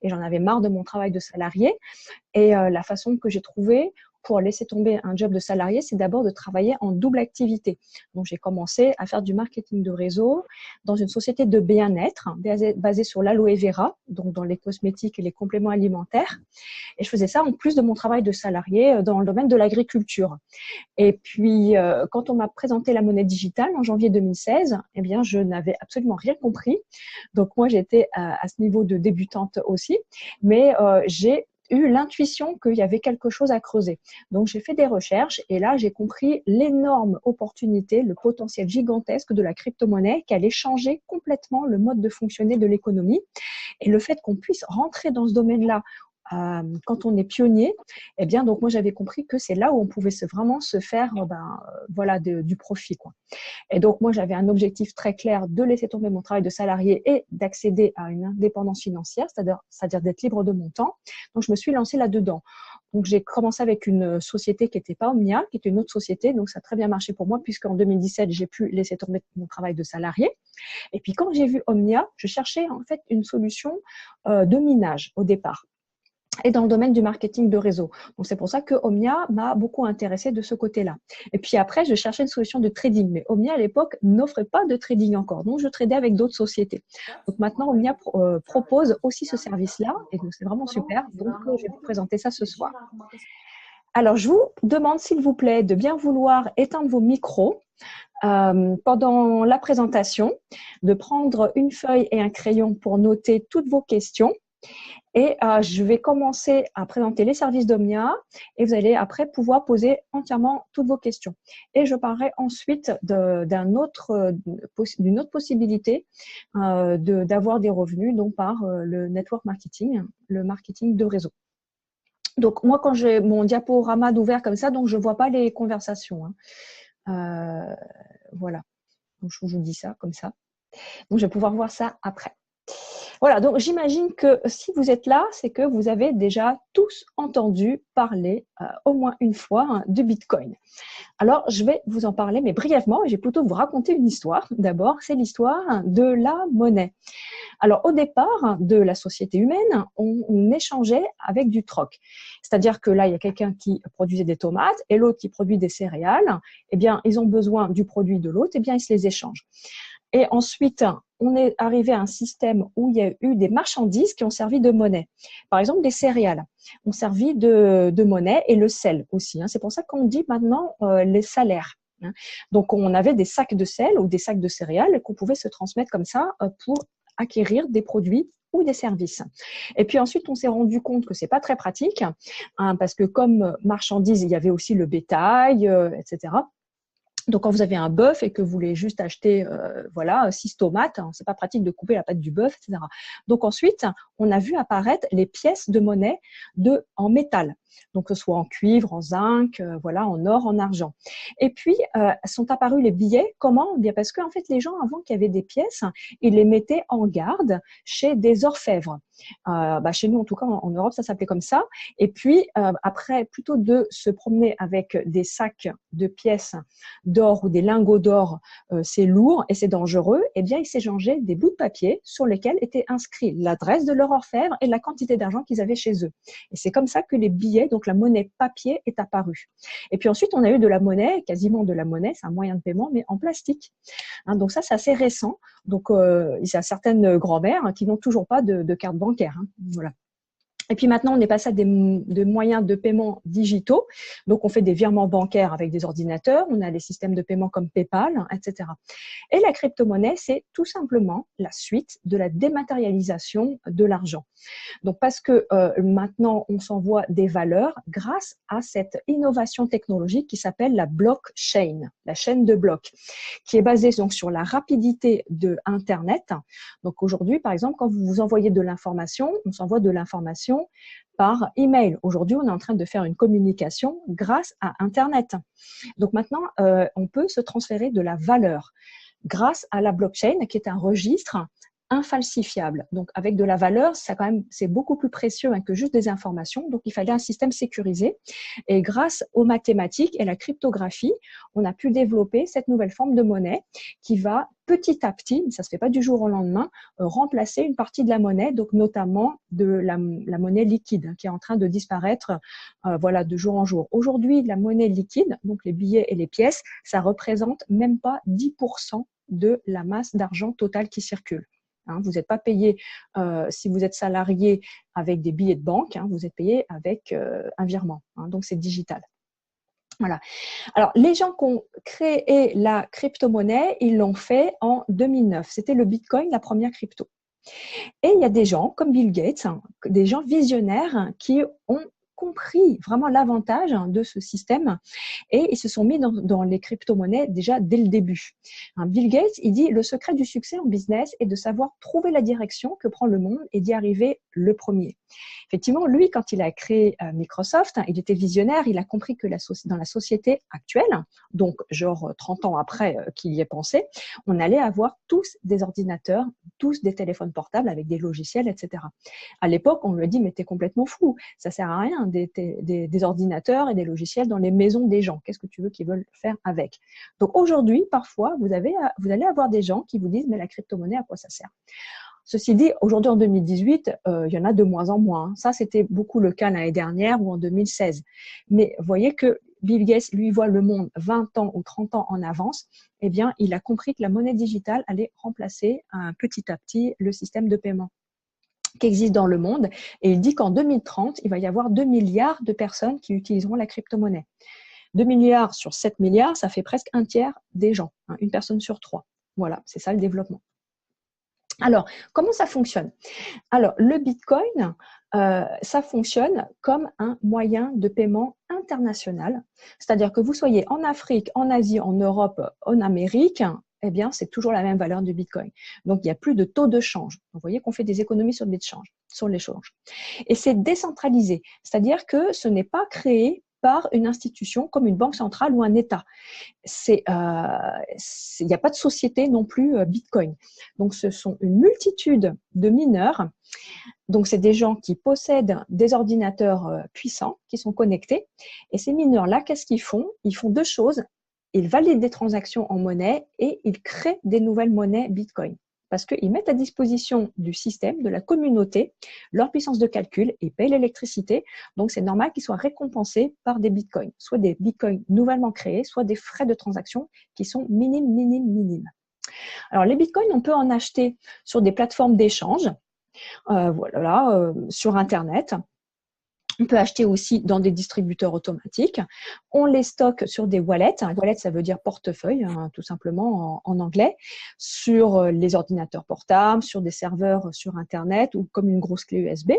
et j'en avais marre de mon travail de salarié. Et la façon que j'ai trouvée pour laisser tomber un job de salarié, c'est d'abord de travailler en double activité. Donc, j'ai commencé à faire du marketing de réseau dans une société de bien-être basée sur l'aloe vera, donc dans les cosmétiques et les compléments alimentaires. Et je faisais ça en plus de mon travail de salarié dans le domaine de l'agriculture. Et puis, quand on m'a présenté la monnaie digitale en janvier 2016, eh bien, je n'avais absolument rien compris. Donc, moi, j'étais à ce niveau de débutante aussi, mais j'ai eu l'intuition qu'il y avait quelque chose à creuser. Donc, j'ai fait des recherches et là, j'ai compris l'énorme opportunité, le potentiel gigantesque de la crypto-monnaie qui allait changer complètement le mode de fonctionner de l'économie. Et le fait qu'on puisse rentrer dans ce domaine-là quand on est pionnier, eh bien, donc moi, j'avais compris que c'est là où on pouvait vraiment se faire voilà, du profit, quoi. Et donc, moi, j'avais un objectif très clair de laisser tomber mon travail de salarié et d'accéder à une indépendance financière, c'est-à-dire d'être libre de mon temps. Donc, je me suis lancée là-dedans. Donc, j'ai commencé avec une société qui n'était pas Omnia, qui était une autre société. Donc, ça a très bien marché pour moi puisqu'en 2017, j'ai pu laisser tomber mon travail de salarié. Et puis, quand j'ai vu Omnia, je cherchais en fait une solution de minage au départ et dans le domaine du marketing de réseau. Donc, c'est pour ça que Omnia m'a beaucoup intéressée de ce côté-là. Et puis après, je cherchais une solution de trading. Mais Omnia, à l'époque, n'offrait pas de trading encore. Donc, je tradais avec d'autres sociétés. Donc, maintenant, Omnia propose aussi ce service-là. Et donc, c'est vraiment super. Donc, je vais vous présenter ça ce soir. Alors, je vous demande, s'il vous plaît, de bien vouloir éteindre vos micros pendant la présentation, de prendre une feuille et un crayon pour noter toutes vos questions. Et je vais commencer à présenter les services d'Omnia et vous allez après pouvoir poser entièrement toutes vos questions. Et je parlerai ensuite d'une autre possibilité d'avoir des revenus, donc par le network marketing, le marketing de réseau. Donc moi, quand j'ai mon diaporama ouvert comme ça, donc je ne vois pas les conversations. Voilà, donc je vous dis ça comme ça. Donc je vais pouvoir voir ça après. Voilà, donc j'imagine que si vous êtes là, c'est que vous avez déjà tous entendu parler au moins une fois du Bitcoin. Alors, je vais vous en parler, mais brièvement, et je vais plutôt vous raconter une histoire. D'abord, c'est l'histoire de la monnaie. Alors, au départ de la société humaine, on échangeait avec du troc. C'est-à-dire que là, il y a quelqu'un qui produisait des tomates et l'autre qui produit des céréales. Eh bien, ils ont besoin du produit de l'autre, eh bien, ils se les échangent. Et ensuite, on est arrivé à un système où il y a eu des marchandises qui ont servi de monnaie. Par exemple, des céréales ont servi de monnaie et le sel aussi. C'est pour ça qu'on dit maintenant les salaires. Donc, on avait des sacs de sel ou des sacs de céréales qu'on pouvait se transmettre comme ça pour acquérir des produits ou des services. Et puis ensuite, on s'est rendu compte que c'est pas très pratique parce que comme marchandise, il y avait aussi le bétail, etc. Donc, quand vous avez un bœuf et que vous voulez juste acheter, voilà, 6 tomates, c'est pas pratique de couper la patte du bœuf, etc. Donc, ensuite, on a vu apparaître les pièces de monnaie en métal. Donc, que ce soit en cuivre, en zinc, voilà, en or, en argent. Et puis, sont apparus les billets. Comment? Bien parce qu'en fait, les gens, avant qu'il y avait des pièces, ils les mettaient en garde chez des orfèvres. Chez nous, en tout cas, en Europe, ça s'appelait comme ça. Et puis, après, plutôt de se promener avec des sacs de pièces d'or ou des lingots d'or, c'est lourd et c'est dangereux, eh bien, ils s'échangeaient des bouts de papier sur lesquels était inscrit l'adresse de leur orfèvre et la quantité d'argent qu'ils avaient chez eux. Et c'est comme ça que les billets, donc la monnaie papier, est apparue. Et puis ensuite, on a eu de la monnaie, quasiment de la monnaie, c'est un moyen de paiement, mais en plastique. Donc ça, c'est assez récent. Donc, il y a certaines grand-mères qui n'ont toujours pas de carte bancaire. Voilà. Et puis maintenant, on est passé à des moyens de paiement digitaux. Donc, on fait des virements bancaires avec des ordinateurs. On a des systèmes de paiement comme PayPal, etc. Et la crypto-monnaie, c'est tout simplement la suite de la dématérialisation de l'argent. Donc, parce que maintenant, on s'envoie des valeurs grâce à cette innovation technologique qui s'appelle la blockchain, la chaîne de blocs, qui est basée donc sur la rapidité de Internet. Donc, aujourd'hui, par exemple, quand vous vous envoyez de l'information, on s'envoie de l'information par email. Aujourd'hui, on est en train de faire une communication grâce à Internet. Donc maintenant, on peut se transférer de la valeur grâce à la blockchain, qui est un registre infalsifiable. Donc, avec de la valeur, ça quand même, c'est beaucoup plus précieux que juste des informations. Donc, il fallait un système sécurisé. Et grâce aux mathématiques et la cryptographie, on a pu développer cette nouvelle forme de monnaie qui va petit à petit, ça se fait pas du jour au lendemain, remplacer une partie de la monnaie, donc notamment de la monnaie liquide qui est en train de disparaître, voilà, de jour en jour. Aujourd'hui, la monnaie liquide, donc les billets et les pièces, ça représente même pas 10% de la masse d'argent totale qui circule. Vous n'êtes pas payé si vous êtes salarié avec des billets de banque, vous êtes payé avec un virement. Donc c'est digital. Voilà. Alors, les gens qui ont créé la crypto-monnaie, ils l'ont fait en 2009. C'était le Bitcoin, la première crypto. Et il y a des gens comme Bill Gates, des gens visionnaires qui ont compris vraiment l'avantage de ce système et ils se sont mis dans les crypto-monnaies déjà dès le début. Bill Gates, il dit le secret du succès en business est de savoir trouver la direction que prend le monde et d'y arriver le premier. Effectivement, lui, quand il a créé Microsoft, il était visionnaire, il a compris que dans la société actuelle, donc genre 30 ans après qu'il y ait pensé, on allait avoir tous des ordinateurs, tous des téléphones portables avec des logiciels, etc. À l'époque, on lui a dit, mais t'es complètement fou, ça sert à rien, des ordinateurs et des logiciels dans les maisons des gens. Qu'est-ce que tu veux qu'ils veulent faire avec? Donc aujourd'hui, parfois, vous allez avoir des gens qui vous disent, mais la crypto-monnaie, à quoi ça sert? Ceci dit, aujourd'hui en 2018, il y en a de moins en moins. Ça, c'était beaucoup le cas l'année dernière ou en 2016. Mais vous voyez que Bill Gates, lui, voit le monde 20 ans ou 30 ans en avance. Eh bien, il a compris que la monnaie digitale allait remplacer petit à petit le système de paiement qui existe dans le monde. Et il dit qu'en 2030, il va y avoir 2 milliards de personnes qui utiliseront la crypto-monnaie. 2 milliards sur 7 milliards, ça fait presque un tiers des gens, une personne sur 3. Voilà, c'est ça le développement. Alors, comment ça fonctionne? Alors, le Bitcoin, ça fonctionne comme un moyen de paiement international. C'est-à-dire que vous soyez en Afrique, en Asie, en Europe, en Amérique, eh bien, c'est toujours la même valeur du Bitcoin. Donc, il n'y a plus de taux de change. Vous voyez qu'on fait des économies sur l'échange. Et c'est décentralisé. C'est-à-dire que ce n'est pas créé par une institution comme une banque centrale ou un État. Il n'y a pas de société non plus Bitcoin. Donc, ce sont une multitude de mineurs. Donc, c'est des gens qui possèdent des ordinateurs puissants, qui sont connectés. Et ces mineurs-là, qu'est-ce qu'ils font? Ils font deux choses. Ils valident des transactions en monnaie et ils créent des nouvelles monnaies Bitcoin. Parce qu'ils mettent à disposition du système, de la communauté, leur puissance de calcul et payent l'électricité. Donc, c'est normal qu'ils soient récompensés par des bitcoins, soit des bitcoins nouvellement créés, soit des frais de transaction qui sont minimes. Alors, les bitcoins, on peut en acheter sur des plateformes d'échange, sur Internet. On peut acheter aussi dans des distributeurs automatiques. On les stocke sur des wallets. Un wallet, ça veut dire portefeuille, tout simplement en anglais, sur les ordinateurs portables, sur des serveurs sur Internet ou comme une grosse clé USB.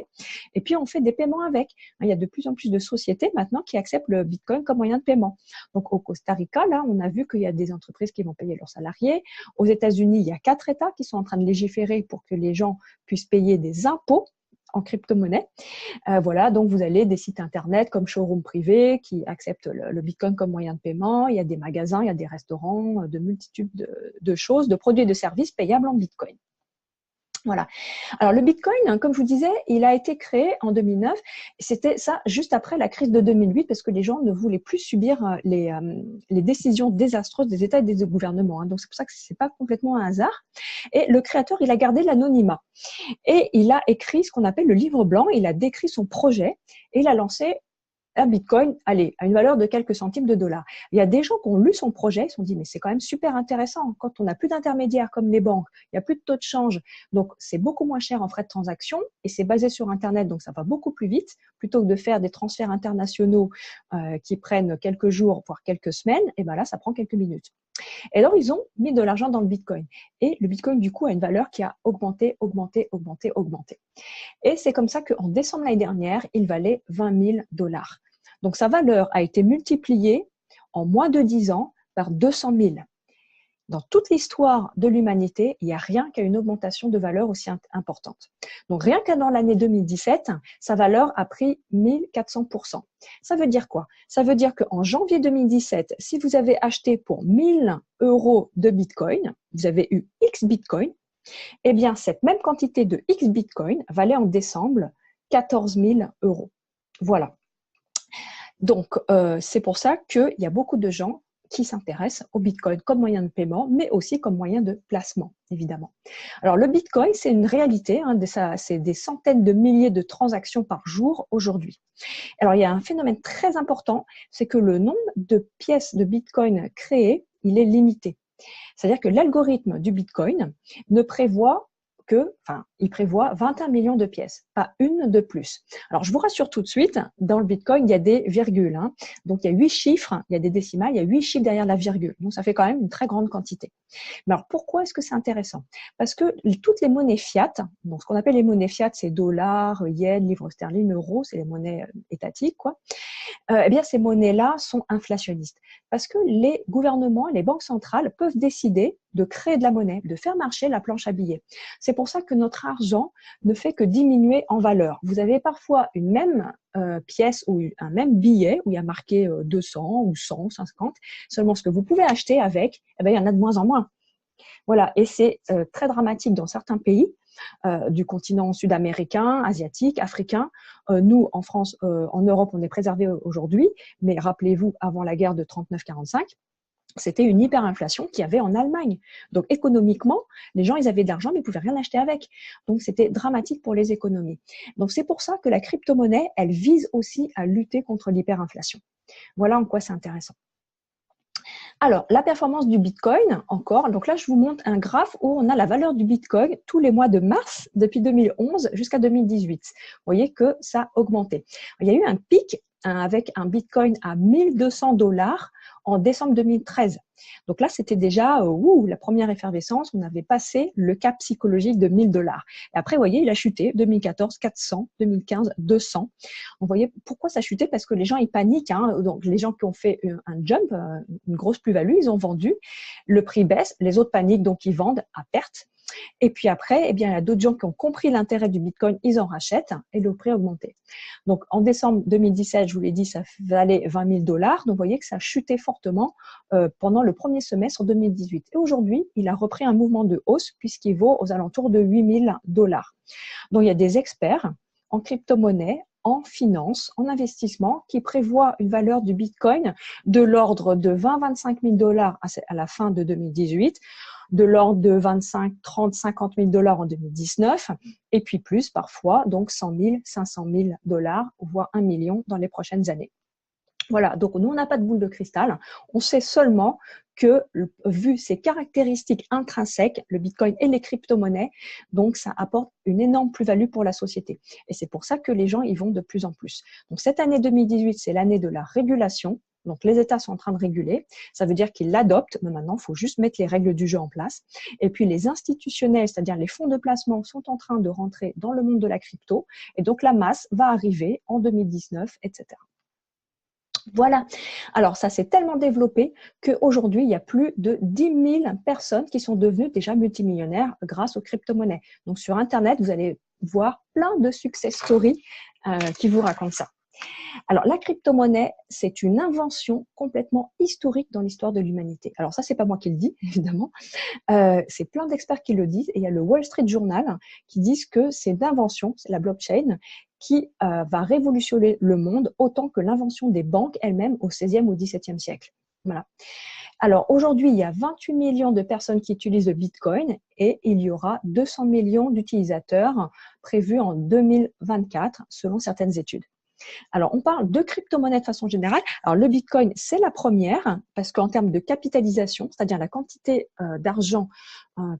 Et puis, on fait des paiements avec. Il y a de plus en plus de sociétés maintenant qui acceptent le Bitcoin comme moyen de paiement. Donc, au Costa Rica, là, on a vu qu'il y a des entreprises qui vont payer leurs salariés. Aux États-Unis, il y a 4 États qui sont en train de légiférer pour que les gens puissent payer des impôts en crypto-monnaie. Voilà, donc vous avez des sites internet comme Showroom Privé qui acceptent le Bitcoin comme moyen de paiement. Il y a des magasins, il y a des restaurants, de multitudes de choses, de produits et de services payables en Bitcoin. Voilà. Alors, le Bitcoin, comme je vous disais, il a été créé en 2009. C'était ça juste après la crise de 2008 parce que les gens ne voulaient plus subir les décisions désastreuses des États et des gouvernements. Donc, c'est pour ça que c'est pas complètement un hasard. Et le créateur, il a gardé l'anonymat. Et il a écrit ce qu'on appelle le livre blanc. Il a décrit son projet et il a lancé un Bitcoin, allez, à une valeur de quelques centimes de dollars. Il y a des gens qui ont lu son projet, ils se sont dit, mais c'est quand même super intéressant. Quand on n'a plus d'intermédiaires comme les banques, il n'y a plus de taux de change, donc c'est beaucoup moins cher en frais de transaction et c'est basé sur Internet, donc ça va beaucoup plus vite. Plutôt que de faire des transferts internationaux qui prennent quelques jours, voire quelques semaines, et ben là, ça prend quelques minutes. Et alors, ils ont mis de l'argent dans le Bitcoin. Et le Bitcoin, du coup, a une valeur qui a augmenté. Et c'est comme ça qu'en décembre l'année dernière, il valait 20 000 $. Donc, sa valeur a été multipliée en moins de 10 ans par 200 000. Dans toute l'histoire de l'humanité, il n'y a rien qu'à une augmentation de valeur aussi importante. Donc, rien qu'à dans l'année 2017, sa valeur a pris 1400%. Ça veut dire quoi? Ça veut dire qu'en janvier 2017, si vous avez acheté pour 1 000 € de Bitcoin, vous avez eu X Bitcoin, Eh bien, cette même quantité de X Bitcoin valait en décembre 14 000 euros. Voilà. Donc, c'est pour ça qu'il y a beaucoup de gens qui s'intéressent au Bitcoin comme moyen de paiement, mais aussi comme moyen de placement, évidemment. Alors, le Bitcoin, c'est une réalité, hein, c'est des centaines de milliers de transactions par jour aujourd'hui. Alors, il y a un phénomène très important, c'est que le nombre de pièces de Bitcoin créées, il est limité. C'est-à-dire que l'algorithme du Bitcoin ne prévoit il prévoit 21 millions de pièces, pas une de plus. Alors, je vous rassure tout de suite, dans le Bitcoin, il y a des virgules. Hein. Donc, il y a 8 chiffres, il y a des décimales, il y a 8 chiffres derrière la virgule. Donc, ça fait quand même une très grande quantité. Mais alors, pourquoi est-ce que c'est intéressant? Parce que toutes les monnaies fiat, donc ce qu'on appelle les monnaies fiat, c'est dollars, yens, livres sterling, euros, c'est les monnaies étatiques, quoi. Eh bien, ces monnaies-là sont inflationnistes parce que les gouvernements, les banques centrales peuvent décider de créer de la monnaie, de faire marcher la planche à billets. C'est pour ça que notre argent ne fait que diminuer en valeur. Vous avez parfois une même pièce ou un même billet où il y a marqué 200 ou 100, 150. Seulement, ce que vous pouvez acheter avec, eh bien, il y en a de moins en moins. Voilà, et c'est très dramatique dans certains pays du continent sud-américain, asiatique, africain. Nous, en France, en Europe, on est préservés aujourd'hui, mais rappelez-vous, avant la guerre de 39-45, c'était une hyperinflation qu'il y avait en Allemagne. Donc, économiquement, les gens, ils avaient de l'argent, mais ils ne pouvaient rien acheter avec. Donc, c'était dramatique pour les économies. Donc, c'est pour ça que la crypto-monnaie, elle vise aussi à lutter contre l'hyperinflation. Voilà en quoi c'est intéressant. Alors, la performance du Bitcoin, encore. Donc là, je vous montre un graphe où on a la valeur du Bitcoin tous les mois de mars, depuis 2011 jusqu'à 2018. Vous voyez que ça a augmenté. Il y a eu un pic avec un Bitcoin à 1200 $ en décembre 2013. Donc là, c'était déjà la première effervescence. On avait passé le cap psychologique de 1000 $. Et après, vous voyez, il a chuté. 2014, 400. 2015, 200. Vous voyez pourquoi ça a chuté? Parce que les gens, ils paniquent. Hein. Donc, les gens qui ont fait un jump, une grosse plus-value, ils ont vendu. Le prix baisse. Les autres paniquent, donc ils vendent à perte. Et puis après, eh bien, il y a d'autres gens qui ont compris l'intérêt du Bitcoin, ils en rachètent et le prix a augmenté. Donc, en décembre 2017, je vous l'ai dit, ça valait 20 000 $. Donc, vous voyez que ça a chuté fortement pendant le premier semestre 2018. Et aujourd'hui, il a repris un mouvement de hausse puisqu'il vaut aux alentours de 8 000 $. Donc, il y a des experts en crypto-monnaie, en finance, en investissement, qui prévoient une valeur du Bitcoin de l'ordre de 20-25 000 $ à la fin de 2018, de l'ordre de 25, 30, 50 000 $ en 2019, et puis plus parfois, donc 100 000, 500 000 $, voire 1 million dans les prochaines années. Voilà, donc nous, on n'a pas de boule de cristal. On sait seulement que, vu ses caractéristiques intrinsèques, le Bitcoin et les crypto-monnaies, donc ça apporte une énorme plus-value pour la société. Et c'est pour ça que les gens y vont de plus en plus. Donc cette année 2018, c'est l'année de la régulation. Donc les États sont en train de réguler. Ça veut dire qu'ils l'adoptent, mais maintenant, il faut juste mettre les règles du jeu en place. Et puis les institutionnels, c'est-à-dire les fonds de placement, sont en train de rentrer dans le monde de la crypto. Et donc la masse va arriver en 2019, etc. Voilà. Alors, ça s'est tellement développé qu'aujourd'hui, il y a plus de 10 000 personnes qui sont devenues déjà multimillionnaires grâce aux crypto-monnaies. Donc, sur Internet, vous allez voir plein de success stories qui vous racontent ça. Alors, la crypto-monnaie, c'est une invention complètement historique dans l'histoire de l'humanité. Alors, ça, c'est pas moi qui le dis, évidemment. C'est plein d'experts qui le disent. Et il y a le Wall Street Journal qui disent que c'est l'invention, c'est la blockchain, qui va révolutionner le monde autant que l'invention des banques elles-mêmes au XVIe ou XVIIe siècle. Voilà. Alors aujourd'hui, il y a 28 millions de personnes qui utilisent le Bitcoin et il y aura 200 millions d'utilisateurs prévus en 2024 selon certaines études. Alors, on parle de crypto-monnaie de façon générale. Alors, le Bitcoin, c'est la première parce qu'en termes de capitalisation, c'est-à-dire la quantité d'argent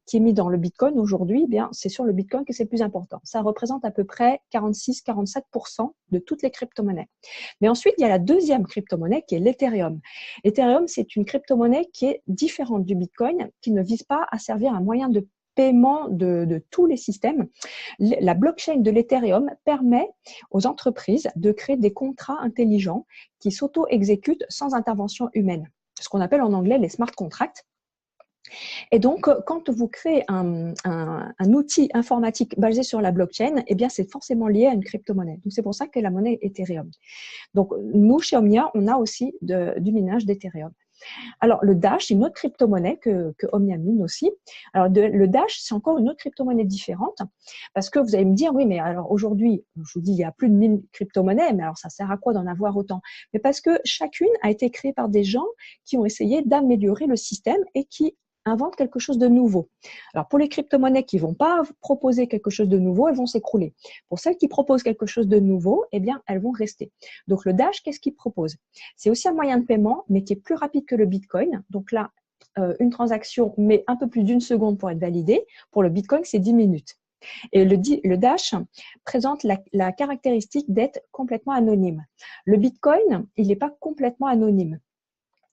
qui est mis dans le Bitcoin aujourd'hui, eh bien, c'est sur le Bitcoin que c'est le plus important. Ça représente à peu près 46-47% de toutes les crypto-monnaies. Mais ensuite, il y a la deuxième crypto-monnaie qui est l'Ethereum. L'Ethereum, c'est une crypto-monnaie qui est différente du Bitcoin, qui ne vise pas à servir un moyen de paiement de tous les systèmes. La blockchain de l'Ethereum permet aux entreprises de créer des contrats intelligents qui s'auto-exécutent sans intervention humaine, ce qu'on appelle en anglais les smart contracts. Et donc, quand vous créez un outil informatique basé sur la blockchain, eh bien, c'est forcément lié à une crypto-monnaie. Donc, c'est pour ça que la monnaie est Ethereum. Donc, nous, chez Omnia, on a aussi du minage d'Ethereum. Alors, le Dash, c'est une autre crypto-monnaie que Omnia mine aussi. Alors, le Dash, c'est encore une autre crypto-monnaie différente parce que vous allez me dire, oui, mais alors aujourd'hui, je vous dis, il y a plus de 1000 crypto-monnaies, mais alors ça sert à quoi d'en avoir autant? Mais parce que chacune a été créée par des gens qui ont essayé d'améliorer le système et qui inventent quelque chose de nouveau. Alors, pour les crypto-monnaies qui vont pas proposer quelque chose de nouveau, elles vont s'écrouler. Pour celles qui proposent quelque chose de nouveau, eh bien, elles vont rester. Donc, le Dash, qu'est-ce qu'il propose? C'est aussi un moyen de paiement, mais qui est plus rapide que le Bitcoin. Donc là, une transaction met un peu plus d'une seconde pour être validée. Pour le Bitcoin, c'est 10 minutes. Et le Dash présente la caractéristique d'être complètement anonyme. Le Bitcoin, il n'est pas complètement anonyme.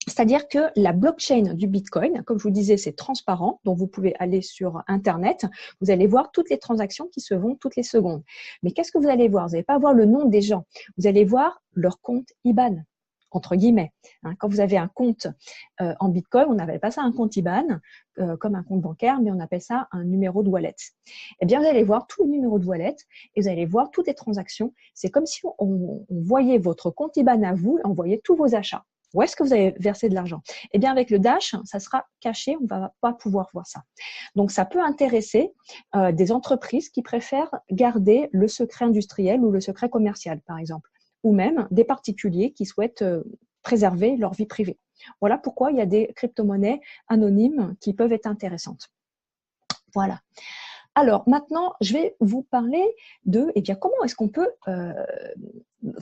C'est-à-dire que la blockchain du Bitcoin, comme je vous disais, c'est transparent, donc vous pouvez aller sur Internet, vous allez voir toutes les transactions qui se font toutes les secondes. Mais qu'est-ce que vous allez voir? Vous n'allez pas voir le nom des gens, vous allez voir leur compte IBAN, entre guillemets. Quand vous avez un compte en Bitcoin, on n'appelle pas ça un compte IBAN, comme un compte bancaire, mais on appelle ça un numéro de wallet. Eh bien, vous allez voir tous les numéros de wallet et vous allez voir toutes les transactions. C'est comme si on voyait votre compte IBAN à vous et on voyait tous vos achats. Où est-ce que vous avez versé de l'argent? Eh bien, avec le Dash, ça sera caché, on ne va pas pouvoir voir ça. Donc, ça peut intéresser des entreprises qui préfèrent garder le secret industriel ou le secret commercial, par exemple, ou même des particuliers qui souhaitent préserver leur vie privée. Voilà pourquoi il y a des crypto-monnaies anonymes qui peuvent être intéressantes. Voilà. Alors, maintenant, je vais vous parler de comment est-ce qu'on peut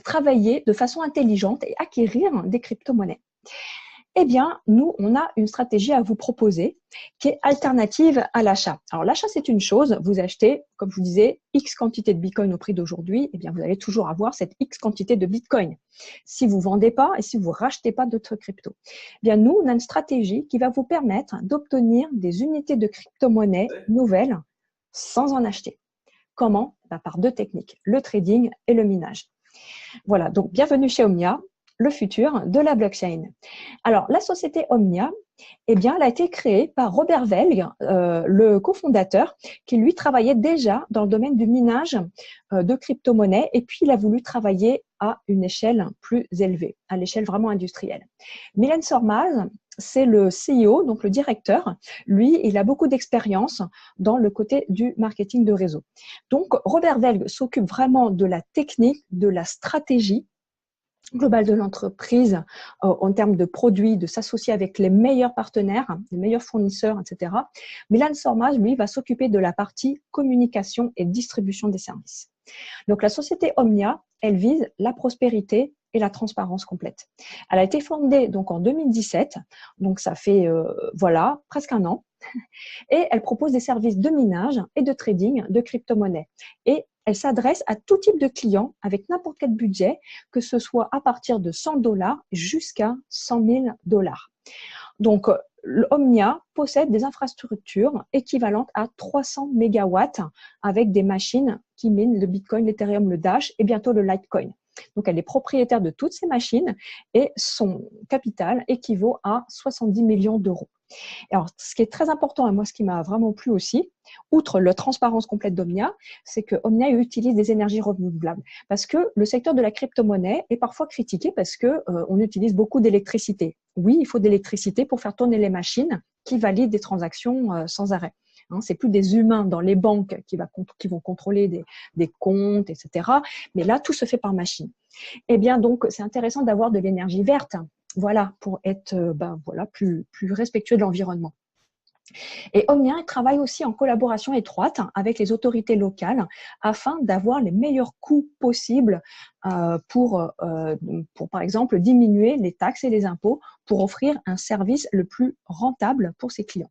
travailler de façon intelligente et acquérir des crypto-monnaies. Eh bien, nous, on a une stratégie à vous proposer qui est alternative à l'achat. Alors, l'achat, c'est une chose. Vous achetez, comme je vous disais, X quantité de Bitcoin au prix d'aujourd'hui, eh bien, vous allez toujours avoir cette X quantité de Bitcoin. Si vous ne vendez pas et si vous ne rachetez pas d'autres cryptos. Eh bien, nous, on a une stratégie qui va vous permettre d'obtenir des unités de crypto-monnaies nouvelles sans en acheter. Comment? Par deux techniques, le trading et le minage. Voilà, donc bienvenue chez Omnia, le futur de la blockchain. Alors, la société Omnia, eh bien, elle a été créée par Robert Velg, le cofondateur, qui lui travaillait déjà dans le domaine du minage de crypto-monnaies et puis il a voulu travailler à une échelle plus élevée, à l'échelle vraiment industrielle. Mylène Sormaz, c'est le CEO, donc le directeur. Lui, il a beaucoup d'expérience dans le côté du marketing de réseau. Donc, Robert Velg s'occupe vraiment de la technique, de la stratégie globale de l'entreprise en termes de produits, de s'associer avec les meilleurs partenaires, les meilleurs fournisseurs, etc. Mylène Sormaz, lui, va s'occuper de la partie communication et distribution des services. Donc, la société Omnia, elle vise la prospérité et la transparence complète. Elle a été fondée donc en 2017, donc ça fait voilà presque un an, et elle propose des services de minage et de trading de crypto-monnaies. Et elle s'adresse à tout type de clients avec n'importe quel budget, que ce soit à partir de $100 jusqu'à 100 000 $. Donc, Omnia possède des infrastructures équivalentes à 300 mégawatts avec des machines qui minent le Bitcoin, l'Ethereum, le Dash et bientôt le Litecoin. Donc, elle est propriétaire de toutes ces machines et son capital équivaut à 70 millions d'euros. Alors, ce qui est très important, et moi, ce qui m'a vraiment plu aussi, outre la transparence complète d'Omnia, c'est que Omnia utilise des énergies renouvelables. Parce que le secteur de la crypto-monnaie est parfois critiqué parce que on utilise beaucoup d'électricité. Oui, il faut de l'électricité pour faire tourner les machines qui valident des transactions sans arrêt. C'est plus des humains dans les banques qui vont contrôler des comptes, etc. Mais là, tout se fait par machine. Eh bien, donc, c'est intéressant d'avoir de l'énergie verte. Voilà, pour être plus respectueux de l'environnement. Et Omnia travaille aussi en collaboration étroite avec les autorités locales afin d'avoir les meilleurs coûts possibles pour, par exemple, diminuer les taxes et les impôts pour offrir un service le plus rentable pour ses clients.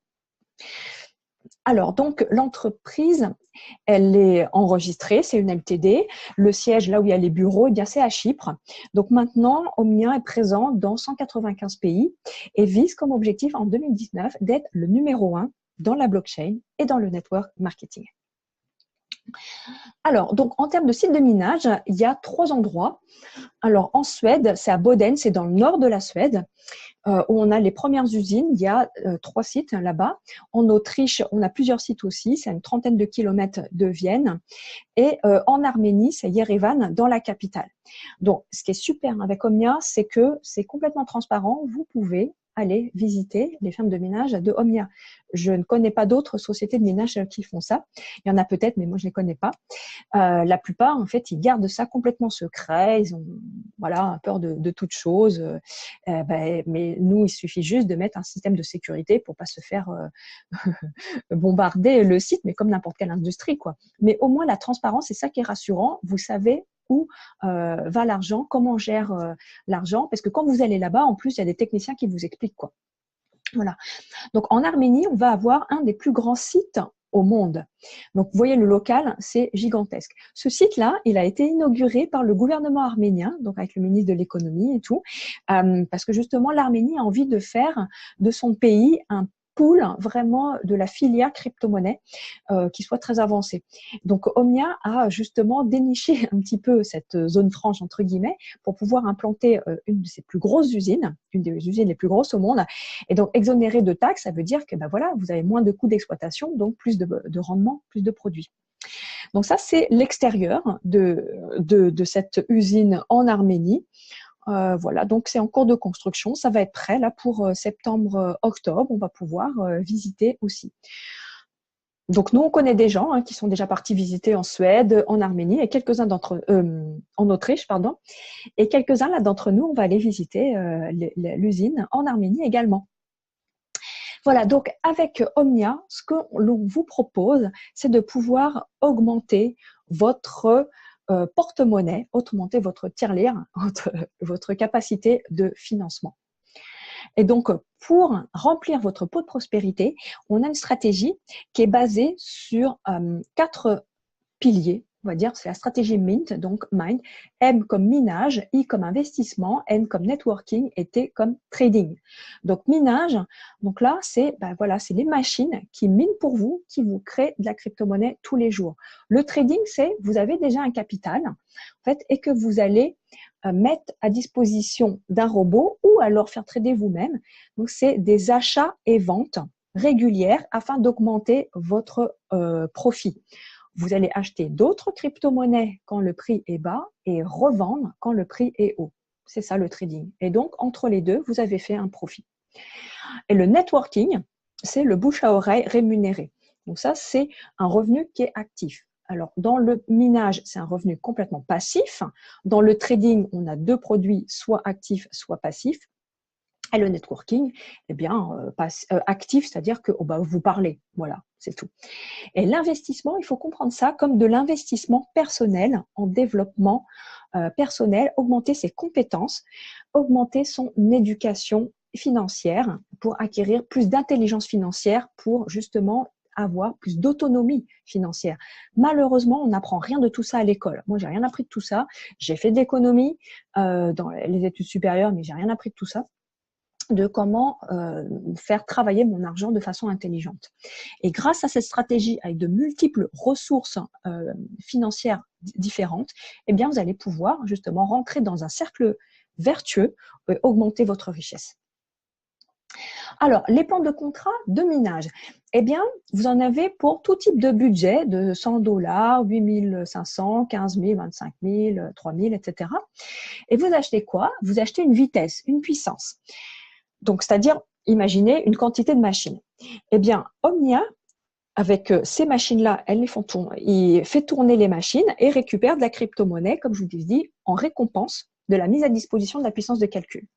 Alors, donc, l'entreprise, elle est enregistrée, c'est une LTD. Le siège, là où il y a les bureaux, eh bien, c'est à Chypre. Donc, maintenant, Omnia est présent dans 195 pays et vise comme objectif en 2019 d'être le numéro 1 dans la blockchain et dans le network marketing. Alors, donc, en termes de sites de minage, il y a 3 endroits. Alors, en Suède, c'est à Boden, c'est dans le nord de la Suède, où on a les premières usines. Il y a 3 sites là-bas. En Autriche, on a plusieurs sites aussi. C'est à une trentaine de kilomètres de Vienne. Et en Arménie, c'est Yerevan, dans la capitale. Donc, ce qui est super avec Omnia, c'est que c'est complètement transparent. Vous pouvez aller visiter les fermes de minage de Omnia. Je ne connais pas d'autres sociétés de minage qui font ça. Il y en a peut-être, mais moi je ne les connais pas. La plupart, en fait, ils gardent ça complètement secret. Ils ont, voilà, peur de toute chose. Mais nous, il suffit juste de mettre un système de sécurité pour pas se faire bombarder le site, mais comme n'importe quelle industrie, quoi. Mais au moins la transparence, c'est ça qui est rassurant. Vous savez où va l'argent, comment on gère l'argent, parce que quand vous allez là-bas, en plus, il y a des techniciens qui vous expliquent, quoi. Voilà. Donc, en Arménie, on va avoir un des plus grands sites au monde. Donc, vous voyez, le local, c'est gigantesque. Ce site-là, il a été inauguré par le gouvernement arménien, donc avec le ministre de l'économie et tout, parce que justement, l'Arménie a envie de faire de son pays un pool vraiment de la filière crypto-monnaie qui soit très avancée. Donc Omnia a justement déniché un petit peu cette zone franche entre guillemets pour pouvoir implanter une de ses plus grosses usines, une des usines les plus grosses au monde, et donc exonéré de taxes, ça veut dire que ben voilà, vous avez moins de coûts d'exploitation, donc plus de rendement, plus de produits. Donc ça c'est l'extérieur de cette usine en Arménie. Voilà, donc c'est en cours de construction, ça va être prêt là pour septembre-octobre, on va pouvoir visiter aussi. Donc nous on connaît des gens qui sont déjà partis visiter en Suède, en Arménie et quelques-uns d'entre en Autriche pardon, et quelques-uns là d'entre nous on va aller visiter l'usine en Arménie également. Voilà, donc avec Omnia, ce que l'on vous propose, c'est de pouvoir augmenter votre porte-monnaie, augmenter votre tirelire, votre capacité de financement. Et donc, pour remplir votre pot de prospérité, on a une stratégie qui est basée sur 4 piliers. On va dire, c'est la stratégie MINT, donc Mind. M comme minage, I comme investissement, N comme networking et T comme trading. Donc minage, donc là, c'est voilà, c'est les machines qui minent pour vous, qui vous créent de la crypto-monnaie tous les jours. Le trading, c'est vous avez déjà un capital, en fait, et que vous allez mettre à disposition d'un robot ou alors faire trader vous-même. Donc c'est des achats et ventes régulières afin d'augmenter votre profit. Vous allez acheter d'autres crypto-monnaies quand le prix est bas et revendre quand le prix est haut. C'est ça le trading. Et donc, entre les deux, vous avez fait un profit. Et le networking, c'est le bouche à oreille rémunéré. Donc ça, c'est un revenu qui est actif. Alors, dans le minage, c'est un revenu complètement passif. Dans le trading, on a 2 produits, soit actifs, soit passifs. Et le networking, eh bien, actif, c'est-à-dire que vous parlez. Voilà, c'est tout. Et l'investissement, il faut comprendre ça comme de l'investissement personnel en développement personnel, augmenter ses compétences, augmenter son éducation financière pour acquérir plus d'intelligence financière, pour justement avoir plus d'autonomie financière. Malheureusement, on n'apprend rien de tout ça à l'école. Moi, j'ai rien appris de tout ça. J'ai fait de l'économie dans les études supérieures, mais j'ai rien appris de tout ça, de comment faire travailler mon argent de façon intelligente. Et grâce à cette stratégie, avec de multiples ressources financières différentes, eh bien, vous allez pouvoir justement rentrer dans un cercle vertueux et augmenter votre richesse. Alors, les plans de contrat de minage, eh bien, vous en avez pour tout type de budget, de $100, 8 500, 15 000, 25 000, 3 000, etc. Et vous achetez quoi? Vous achetez une vitesse, une puissance. Donc, c'est-à-dire, imaginez une quantité de machines. Eh bien, Omnia, avec ces machines-là, il fait tourner les machines et récupère de la crypto-monnaie, comme je vous dis, en récompense de la mise à disposition de la puissance de calcul.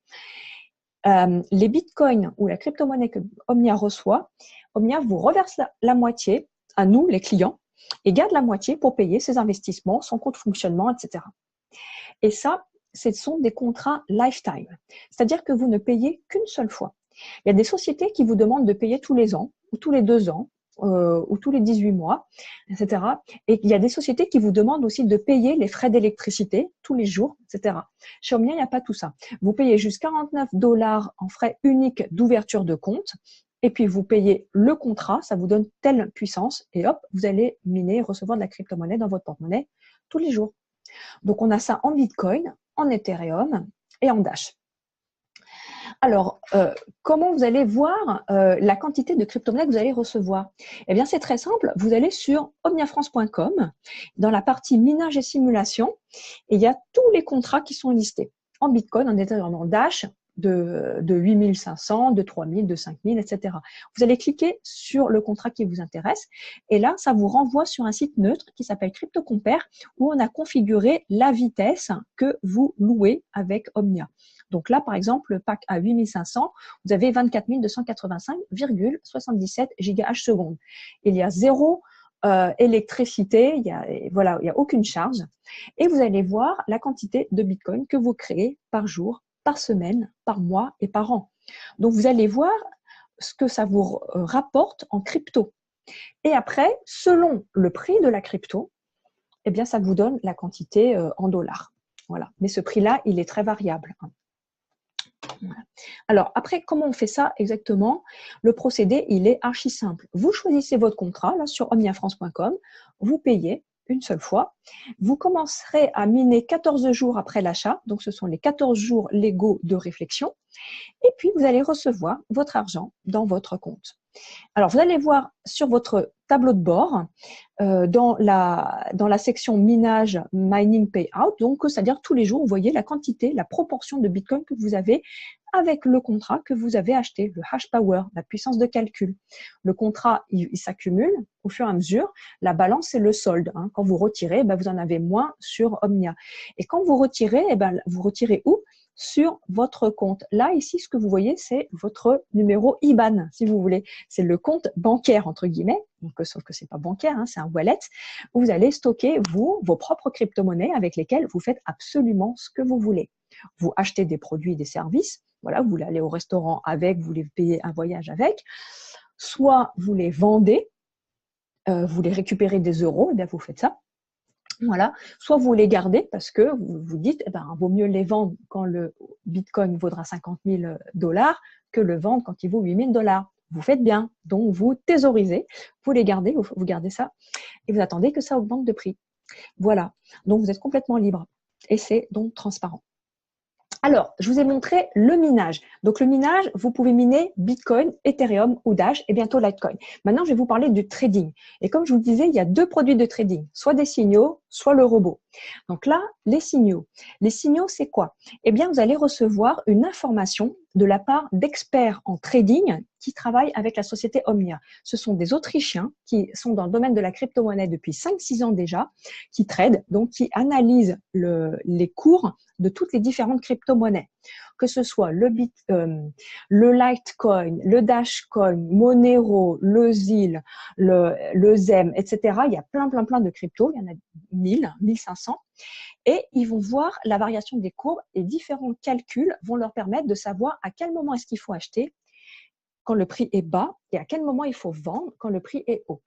Les bitcoins ou la crypto-monnaie que Omnia reçoit, Omnia vous reverse la moitié à nous, les clients, et garde la moitié pour payer ses investissements, son compte de fonctionnement, etc. Et ça, ce sont des contrats lifetime. C'est-à-dire que vous ne payez qu'une seule fois. Il y a des sociétés qui vous demandent de payer tous les ans, ou tous les 2 ans, ou tous les 18 mois, etc. Et il y a des sociétés qui vous demandent aussi de payer les frais d'électricité tous les jours, etc. Chez Omnia, il n'y a pas tout ça. Vous payez juste $49 en frais uniques d'ouverture de compte, et puis vous payez le contrat, ça vous donne telle puissance, et hop, vous allez miner, recevoir de la crypto-monnaie dans votre porte-monnaie tous les jours. Donc, on a ça en Bitcoin, en Ethereum et en Dash. Alors, comment vous allez voir la quantité de crypto-monnaies que vous allez recevoir? Eh bien, c'est très simple. Vous allez sur omniafrance.com, dans la partie minage et simulation, et il y a tous les contrats qui sont listés. En Bitcoin, en Ethereum, en Dash, de 8500, de 3000, de 5000, etc. Vous allez cliquer sur le contrat qui vous intéresse et là, ça vous renvoie sur un site neutre qui s'appelle CryptoCompare où on a configuré la vitesse que vous louez avec Omnia. Donc là, par exemple, le pack à 8500, vous avez 24 285,77 GHz secondes. Il y a zéro électricité, il y a aucune charge. Et vous allez voir la quantité de Bitcoin que vous créez par jour, par semaine, par mois et par an. Donc, vous allez voir ce que ça vous rapporte en crypto. Et après, selon le prix de la crypto, eh bien, ça vous donne la quantité en dollars. Voilà. Mais ce prix-là, il est très variable. Voilà. Alors, après, comment on fait ça exactement? Le procédé, il est archi simple. Vous choisissez votre contrat là sur omniafrance.com, vous payez une seule fois. Vous commencerez à miner 14 jours après l'achat, donc ce sont les 14 jours légaux de réflexion. Et puis, vous allez recevoir votre argent dans votre compte. Alors, vous allez voir sur votre tableau de bord, dans la section minage, mining payout, donc c'est-à-dire tous les jours, vous voyez la quantité, la proportion de Bitcoin que vous avez avec le contrat que vous avez acheté, le hash power, la puissance de calcul. Le contrat, il s'accumule au fur et à mesure. La balance, c'est le solde. Hein. Quand vous retirez, vous en avez moins sur Omnia. Et quand vous retirez, vous retirez où? Sur votre compte. Là, ici, ce que vous voyez, c'est votre numéro IBAN, si vous voulez. C'est le compte bancaire, entre guillemets, donc, sauf que c'est pas bancaire, hein, c'est un wallet, où vous allez stocker, vos propres crypto-monnaies avec lesquelles vous faites absolument ce que vous voulez. Vous achetez des produits, des services, voilà, vous voulez aller au restaurant avec, vous voulez payer un voyage avec, soit vous les vendez, vous voulez récupérer des euros, et bien vous faites ça. Voilà. Soit vous les gardez parce que vous vous dites, vaut mieux les vendre quand le Bitcoin vaudra 50 000 $ que le vendre quand il vaut 8 000 $. Vous faites bien. Donc, vous thésaurisez, vous les gardez, vous gardez ça et vous attendez que ça augmente de prix. Voilà. Donc, vous êtes complètement libre et c'est donc transparent. Alors, je vous ai montré le minage. Donc, le minage, vous pouvez miner Bitcoin, Ethereum ou Dash et bientôt Litecoin. Maintenant, je vais vous parler du trading. Et comme je vous le disais, il y a deux produits de trading, soit des signaux, soit le robot. Donc là, les signaux. Les signaux, c'est quoi? Eh bien, vous allez recevoir une information de la part d'experts en trading qui travaillent avec la société Omnia. Ce sont des Autrichiens qui sont dans le domaine de la crypto-monnaie depuis 5-6 ans déjà, qui tradent, donc qui analysent les cours de toutes les différentes crypto-monnaies. Que ce soit le Litecoin, le Dashcoin, Monero, le ZIL, le ZEM, etc. Il y a plein de cryptos, il y en a 1000, 1500. Et ils vont voir la variation des courbes et différents calculs vont leur permettre de savoir à quel moment est-ce qu'il faut acheter quand le prix est bas et à quel moment il faut vendre quand le prix est haut.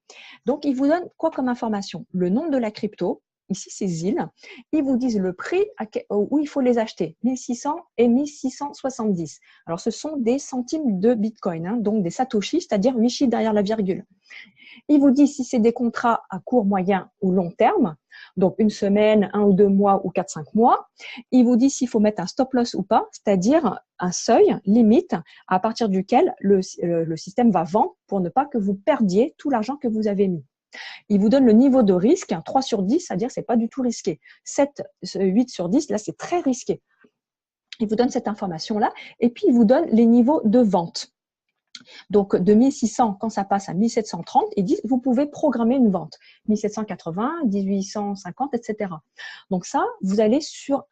Donc, ils vous donnent quoi comme information? Le nom de la crypto, ici c'est ZIL, ils vous disent le prix où il faut les acheter, 1600 et 1670. Alors, ce sont des centimes de Bitcoin, hein, donc des satoshis, c'est-à-dire 8 chiffres derrière la virgule. Il vous dit si c'est des contrats à court, moyen ou long terme, donc une semaine, 1 ou 2 mois ou 4-5 mois. Il vous dit s'il faut mettre un stop loss ou pas, c'est-à-dire un seuil limite à partir duquel le système va vendre pour ne pas que vous perdiez tout l'argent que vous avez mis. Il vous donne le niveau de risque, 3 sur 10, c'est-à-dire c'est pas du tout risqué. 7, 8 sur 10, là c'est très risqué. Il vous donne cette information-là et puis il vous donne les niveaux de vente. Donc, de 1600, quand ça passe à 1730, ils disent, vous pouvez programmer une vente. 1780, 1850, etc. Donc ça, vous allez sur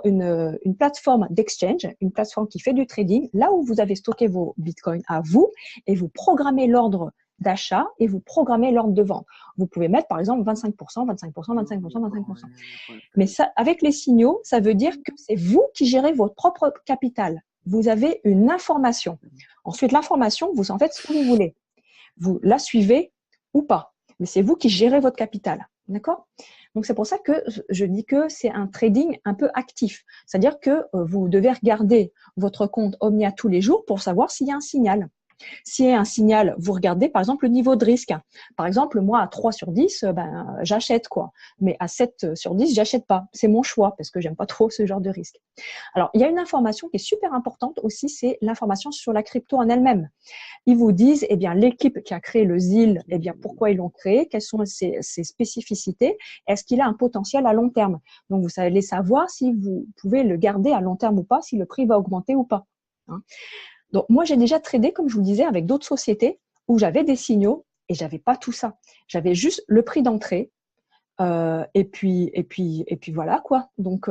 une plateforme d'exchange, une plateforme qui fait du trading, là où vous avez stocké vos bitcoins à vous, et vous programmez l'ordre d'achat et vous programmez l'ordre de vente. Vous pouvez mettre, par exemple, 25%, 25%, 25%, 25%. Mais ça, avec les signaux, ça veut dire que c'est vous qui gérez votre propre capital. Vous avez une information. Ensuite, l'information, vous en faites ce que vous voulez. Vous la suivez ou pas. Mais c'est vous qui gérez votre capital. D'accord? Donc, c'est pour ça que je dis que c'est un trading un peu actif. C'est-à-dire que vous devez regarder votre compte Omnia tous les jours pour savoir s'il y a un signal. S'il y a un signal, vous regardez par exemple le niveau de risque. Par exemple, moi à 3 sur 10, j'achète quoi. Mais à 7 sur 10, j'achète pas. C'est mon choix parce que j'aime pas trop ce genre de risque. Alors, il y a une information qui est super importante aussi, c'est l'information sur la crypto en elle-même. Ils vous disent, eh bien, l'équipe qui a créé le ZIL, eh bien, pourquoi ils l'ont créé, quelles sont ses spécificités, est-ce qu'il a un potentiel à long terme. Donc, vous allez savoir si vous pouvez le garder à long terme ou pas, si le prix va augmenter ou pas. Hein. Donc, moi, j'ai déjà tradé, comme je vous le disais, avec d'autres sociétés où j'avais des signaux et j'avais pas tout ça. J'avais juste le prix d'entrée. Et puis voilà quoi. Donc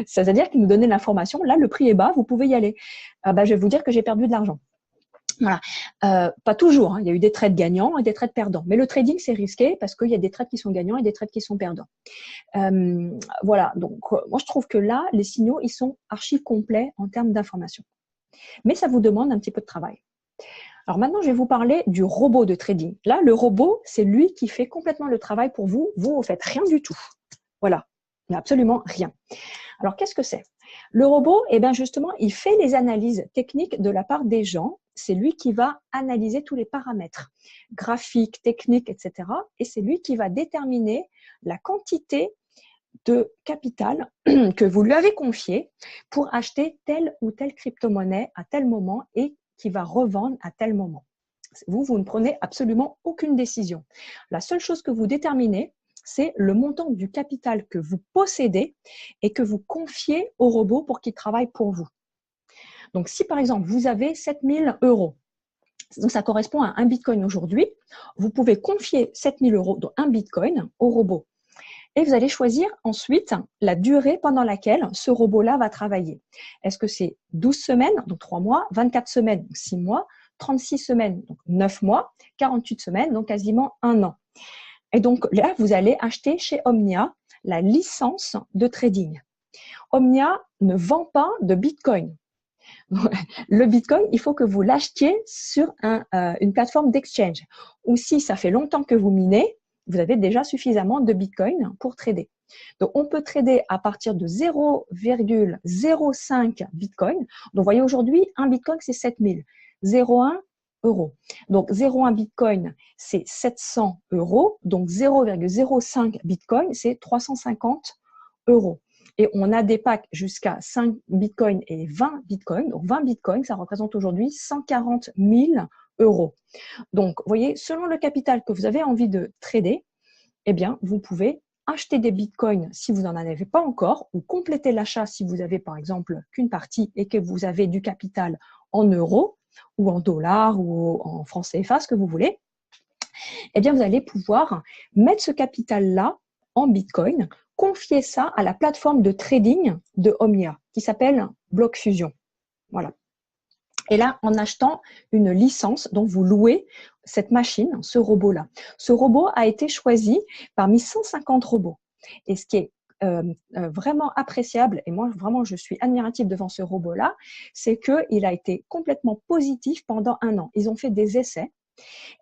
c'est-à-dire qu'ils nous donnaient l'information. Là, le prix est bas, vous pouvez y aller. Je vais vous dire que j'ai perdu de l'argent. Voilà. Pas toujours. Hein. Il y a eu des trades gagnants et des trades perdants. Mais le trading c'est risqué parce qu'il y a des trades qui sont gagnants et des trades qui sont perdants. Voilà. Donc moi je trouve que là, les signaux ils sont archi complets en termes d'information. Mais ça vous demande un petit peu de travail. Alors maintenant, je vais vous parler du robot de trading. Là, le robot, c'est lui qui fait complètement le travail pour vous. Vous ne faites rien du tout. Voilà, il n'y a absolument rien. Alors, qu'est-ce que c'est? Le robot, eh bien justement, il fait les analyses techniques de la part des gens. C'est lui qui va analyser tous les paramètres graphiques, techniques, etc. Et c'est lui qui va déterminer la quantité de capital que vous lui avez confié pour acheter telle ou telle crypto-monnaie à tel moment et qui va revendre à tel moment. Vous ne prenez absolument aucune décision. La seule chose que vous déterminez, c'est le montant du capital que vous possédez et que vous confiez au robot pour qu'il travaille pour vous. Donc, si par exemple, vous avez 7 000 €, donc ça correspond à un bitcoin aujourd'hui, vous pouvez confier 7 000 €, donc un bitcoin, au robot. Et vous allez choisir ensuite la durée pendant laquelle ce robot-là va travailler. Est-ce que c'est 12 semaines, donc 3 mois, 24 semaines, donc 6 mois, 36 semaines, donc 9 mois, 48 semaines, donc quasiment 1 an. Et donc là, vous allez acheter chez Omnia la licence de trading. Omnia ne vend pas de Bitcoin. Le Bitcoin, il faut que vous l'achetiez sur une plateforme d'exchange. Ou si ça fait longtemps que vous minez, vous avez déjà suffisamment de Bitcoin pour trader. Donc, on peut trader à partir de 0,05 Bitcoin. Donc, vous voyez, aujourd'hui, un Bitcoin, c'est 7000. 0,1 €. Donc, 0,1 Bitcoin, c'est 700 €. Donc, 0,05 Bitcoin, c'est 350 €. Et on a des packs jusqu'à 5 Bitcoin et 20 Bitcoin. Donc, 20 Bitcoin, ça représente aujourd'hui 140 000 €. Donc, vous voyez, selon le capital que vous avez envie de trader, eh bien, vous pouvez acheter des bitcoins si vous n'en avez pas encore ou compléter l'achat si vous avez, par exemple, qu'une partie et que vous avez du capital en euros ou en dollars ou en francs CFA, ce que vous voulez. Eh bien, vous allez pouvoir mettre ce capital-là en bitcoin, confier ça à la plateforme de trading de Omnia qui s'appelle BlockFusion. Voilà. Et là, en achetant une licence dont vous louez cette machine, ce robot-là. Ce robot a été choisi parmi 150 robots. Et ce qui est vraiment appréciable, et moi vraiment je suis admirative devant ce robot-là, c'est qu'il a été complètement positif pendant 1 an. Ils ont fait des essais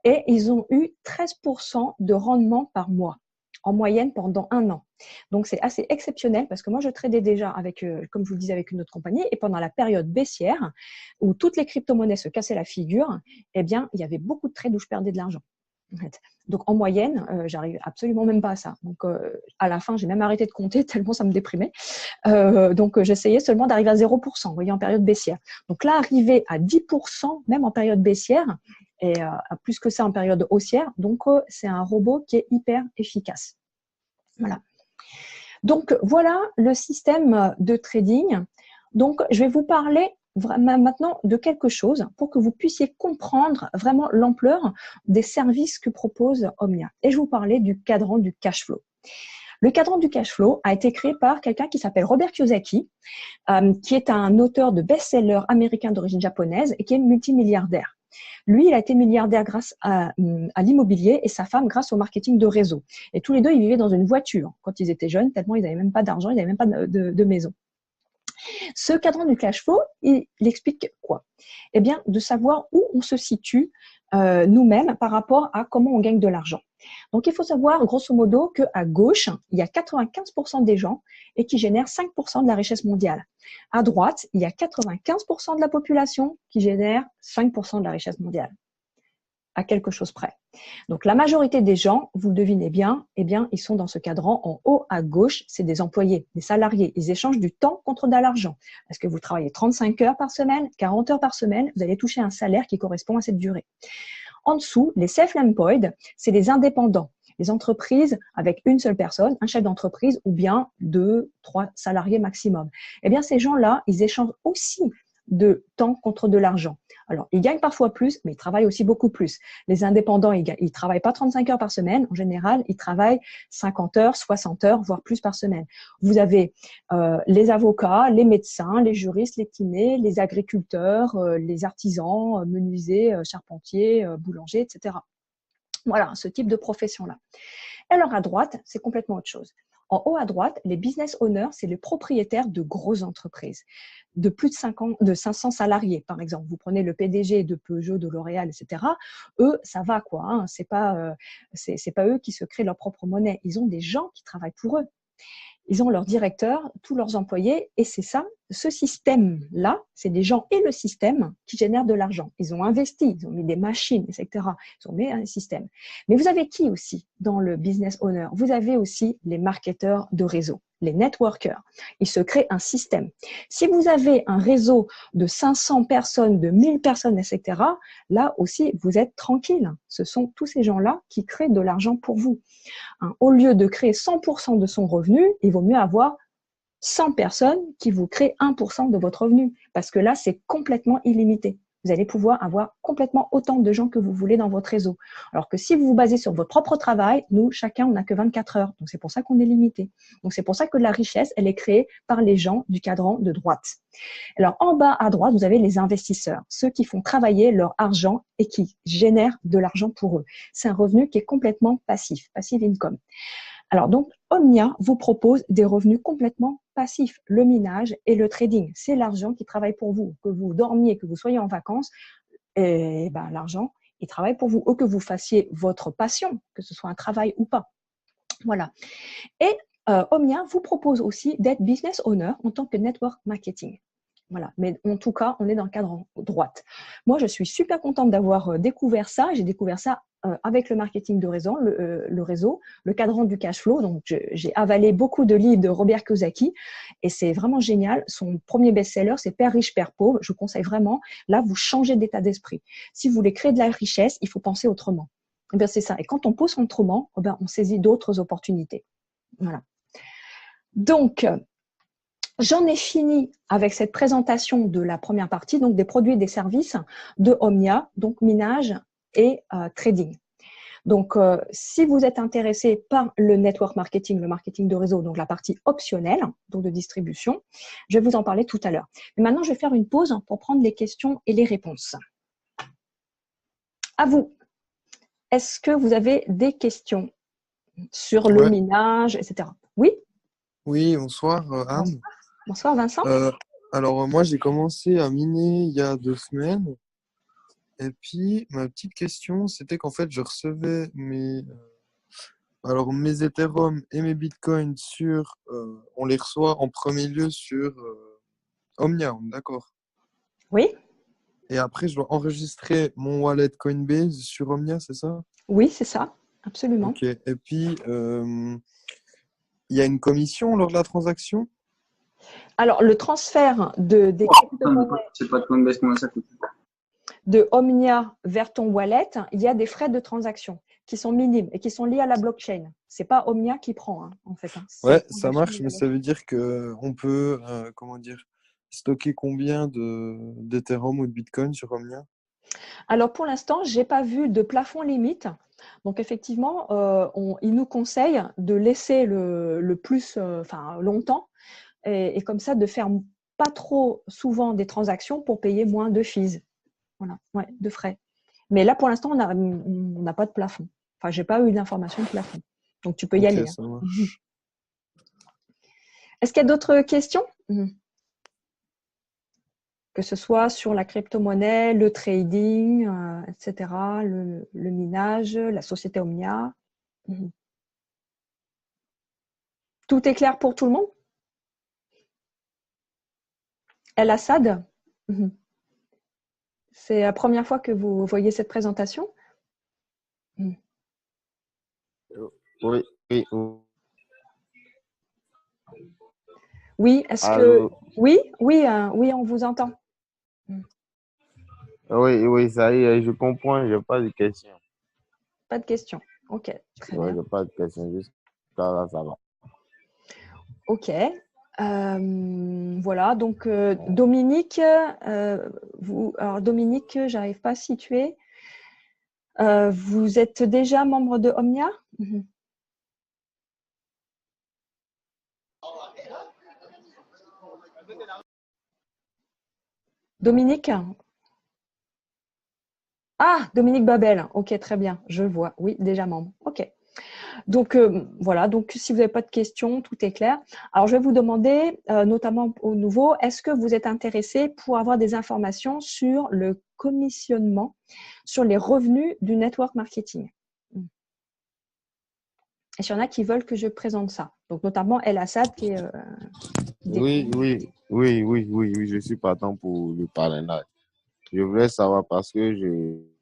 et ils ont eu 13% de rendement par mois en moyenne pendant 1 an. Donc, c'est assez exceptionnel parce que moi, je tradais déjà avec, comme je vous le disais, avec une autre compagnie et pendant la période baissière où toutes les crypto-monnaies se cassaient la figure, eh bien, il y avait beaucoup de trades où je perdais de l'argent. En fait. Donc, en moyenne, j'arrive absolument même pas à ça. Donc, à la fin, j'ai même arrêté de compter tellement ça me déprimait. Donc, j'essayais seulement d'arriver à 0%, vous voyez, en période baissière. Donc là, arriver à 10%, même en période baissière, et plus que ça en période haussière. Donc, c'est un robot qui est hyper efficace. Voilà. Donc, voilà le système de trading. Donc, je vais vous parler vraiment maintenant de quelque chose pour que vous puissiez comprendre vraiment l'ampleur des services que propose Omnia. Et je vais vous parler du cadran du cash flow. Le cadran du cash flow a été créé par quelqu'un qui s'appelle Robert Kiyosaki, qui est un auteur de best-seller américain d'origine japonaise et qui est multimilliardaire. Lui, il a été milliardaire grâce à l'immobilier et sa femme grâce au marketing de réseau. Et tous les deux, ils vivaient dans une voiture quand ils étaient jeunes, tellement ils n'avaient même pas d'argent, ils n'avaient même pas de maison. Ce cadran du cash flow, il explique quoi? Eh bien, de savoir où on se situe nous-mêmes par rapport à comment on gagne de l'argent. Donc, il faut savoir, grosso modo, qu'à gauche, il y a 95% des gens et qui génèrent 5% de la richesse mondiale. À droite, il y a 95% de la population qui génère 5% de la richesse mondiale. À quelque chose près. Donc, la majorité des gens, vous le devinez bien, eh bien, ils sont dans ce cadran en haut à gauche, c'est des employés, des salariés. Ils échangent du temps contre de l'argent. Est-ce que vous travaillez 35 heures par semaine, 40 heures par semaine, vous allez toucher un salaire qui correspond à cette durée. En dessous, les self-employed, c'est les indépendants, les entreprises avec une seule personne, un chef d'entreprise ou bien 2, 3 salariés maximum. Eh bien, ces gens-là, ils échangent aussi de temps contre de l'argent. Alors, ils gagnent parfois plus, mais ils travaillent aussi beaucoup plus. Les indépendants, ils ne travaillent pas 35 heures par semaine. En général, ils travaillent 50 heures, 60 heures, voire plus par semaine. Vous avez les avocats, les médecins, les juristes, les kinés, les agriculteurs, les artisans, menuisiers, charpentiers, boulangers, etc. Voilà, ce type de profession-là. Alors, à droite, c'est complètement autre chose. En haut à droite, les business owners, c'est les propriétaires de grosses entreprises, de plus de 500 salariés, par exemple. Vous prenez le PDG de Peugeot, de L'Oréal, etc. Eux, ça va quoi. Hein. C'est pas eux qui se créent leur propre monnaie. Ils ont des gens qui travaillent pour eux. Ils ont leurs directeurs, tous leurs employés, et c'est ça, ce système-là, c'est des gens et le système qui génèrent de l'argent. Ils ont investi, ils ont mis des machines, etc. Ils ont mis un système. Mais vous avez qui aussi dans le business owner? Vous avez aussi les marketeurs de réseau, les networkers. Ils se créent un système. Si vous avez un réseau de 500 personnes, de 1000 personnes, etc., là aussi, vous êtes tranquille. Ce sont tous ces gens-là qui créent de l'argent pour vous. Au lieu de créer 100% de son revenu, il vaut mieux avoir 100 personnes qui vous créent 1% de votre revenu. Parce que là, c'est complètement illimité. Vous allez pouvoir avoir complètement autant de gens que vous voulez dans votre réseau. Alors que si vous vous basez sur votre propre travail, nous, chacun, on n'a que 24 heures. Donc, c'est pour ça qu'on est limité. Donc, c'est pour ça que la richesse, elle est créée par les gens du cadran de droite. Alors, en bas à droite, vous avez les investisseurs, ceux qui font travailler leur argent et qui génèrent de l'argent pour eux. C'est un revenu qui est complètement passif, passive income. Alors donc, Omnia vous propose des revenus complètement passifs, le minage et le trading. C'est l'argent qui travaille pour vous, que vous dormiez, que vous soyez en vacances, et ben, l'argent, il travaille pour vous, ou que vous fassiez votre passion, que ce soit un travail ou pas. Voilà. Et Omnia vous propose aussi d'être business owner en tant que network marketing. Voilà, mais en tout cas, on est dans le cadre droite. Moi, je suis super contente d'avoir découvert ça. J'ai découvert ça avec le marketing de réseau, le réseau, le cadran du cash flow. Donc, j'ai avalé beaucoup de livres de Robert Kiyosaki et c'est vraiment génial. Son premier best-seller, c'est Père riche, Père pauvre. Je vous conseille vraiment. Là, vous changez d'état d'esprit. Si vous voulez créer de la richesse, il faut penser autrement. Eh bien, c'est ça. Et quand on pense autrement, eh bien, on saisit d'autres opportunités. Voilà. Donc, j'en ai fini avec cette présentation de la première partie, donc des produits et des services de Omnia, donc minage et trading. Donc, si vous êtes intéressé par le network marketing, le marketing de réseau, donc la partie optionnelle, donc de distribution, je vais vous en parler tout à l'heure. Mais maintenant, je vais faire une pause pour prendre les questions et les réponses. À vous. Est-ce que vous avez des questions sur le minage, etc. Oui? Oui, bonsoir Anne. Bonsoir Vincent. Alors moi j'ai commencé à miner il y a 2 semaines et puis ma petite question c'était qu'en fait je recevais mes Ethereum et mes Bitcoins on les reçoit en premier lieu sur Omnia, d'accord. Oui? Et après je dois enregistrer mon wallet Coinbase sur Omnia, c'est ça? Oui, c'est ça, absolument. Ok. Et puis il y a une commission lors de la transaction? Alors, le transfert des crypto-monnaies C'est pas de Coinbase, comment ça coûte? de Omnia vers ton wallet, il y a des frais de transaction qui sont minimes et qui sont liés à la blockchain. C'est pas Omnia qui prend, hein, en fait. Hein. Ouais, ça marche, mais ça veut dire que on peut, stocker combien d'Ethereum ou de Bitcoin sur Omnia? Alors, pour l'instant, j'ai pas vu de plafond limite. Donc, effectivement, il nous conseille de laisser le plus, longtemps et comme ça, de faire pas trop souvent des transactions pour payer moins de fees. Voilà, ouais, de frais. Mais là, pour l'instant, on n'a pas de plafond. Enfin, j'ai pas eu d'information de plafond. Donc, tu peux y aller. Ça Hein. marche. Est-ce qu'il y a d'autres questions? Que ce soit sur la crypto-monnaie, le trading, etc., le minage, la société Omnia. Mhm. Tout est clair pour tout le monde? El Assad? Mhm. C'est la première fois que vous voyez cette présentation? Mhm. Oui, oui, Oui, est-ce que… allô? Oui, oui, oui, on vous entend. Oui, oui, ça y est, je comprends, j'ai pas de questions. Pas de questions. Ok, très Oui, bien. j'ai pas de questions, jusqu'à là, ça va. Ok. Voilà, donc Dominique, alors Dominique, j'arrive pas à situer. Vous êtes déjà membre de Omnia? Mhm. Dominique? Ah, Dominique Babel. Ok, très bien, je le vois. Oui, déjà membre. Ok. Donc voilà, donc si vous n'avez pas de questions, tout est clair. Alors je vais vous demander, notamment au nouveau, est-ce que vous êtes intéressé pour avoir des informations sur le commissionnement, sur les revenus du network marketing? Et s'il y en a qui veulent que je présente ça. Donc notamment El Assad qui est Oui, oui, je suis partant pour le parrainage. Je voulais savoir parce que je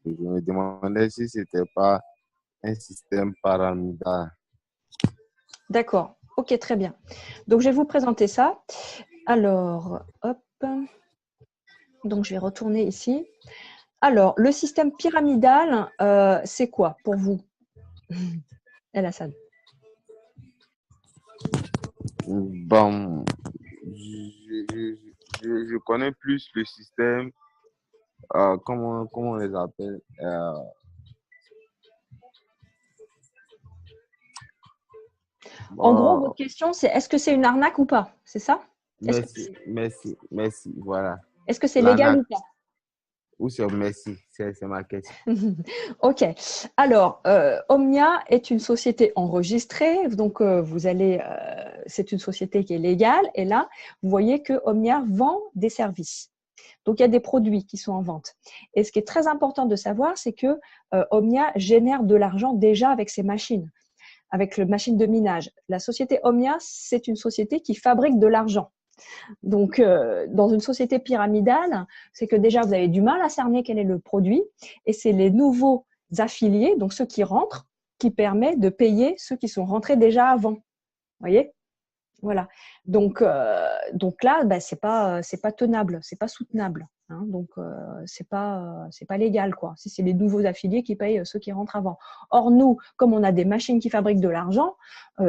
me demandais si c'était pas un système pyramidal. D'accord. Ok, très bien. Donc je vais vous présenter ça. Alors, hop. Donc je vais retourner ici. Alors, le système pyramidal, c'est quoi pour vous, El Assad? Bon, je connais plus le système, comment on les appelle? En gros, Bon, votre question, c'est est-ce que c'est une arnaque ou pas? C'est ça? Est-ce que voilà. est-ce que c'est légal L'arnaque, ou pas? ou c'est merci, c'est ma question. Ok. Alors, Omnia est une société enregistrée, donc vous allez, c'est une société qui est légale, et là, vous voyez que Omnia vend des services. Donc, il y a des produits qui sont en vente. Et ce qui est très important de savoir, c'est que Omnia génère de l'argent déjà avec ses machines, avec les machines de minage. La société Omnia, c'est une société qui fabrique de l'argent. Donc, dans une société pyramidale, c'est que déjà, vous avez du mal à cerner quel est le produit, et c'est les nouveaux affiliés, donc ceux qui rentrent, qui permettent de payer ceux qui sont rentrés déjà avant. Vous voyez? Voilà. Donc là, bah, c'est pas tenable, c'est pas soutenable. Hein, donc c'est pas légal quoi. Si c'est les nouveaux affiliés qui payent ceux qui rentrent avant. Or nous, comme on a des machines qui fabriquent de l'argent,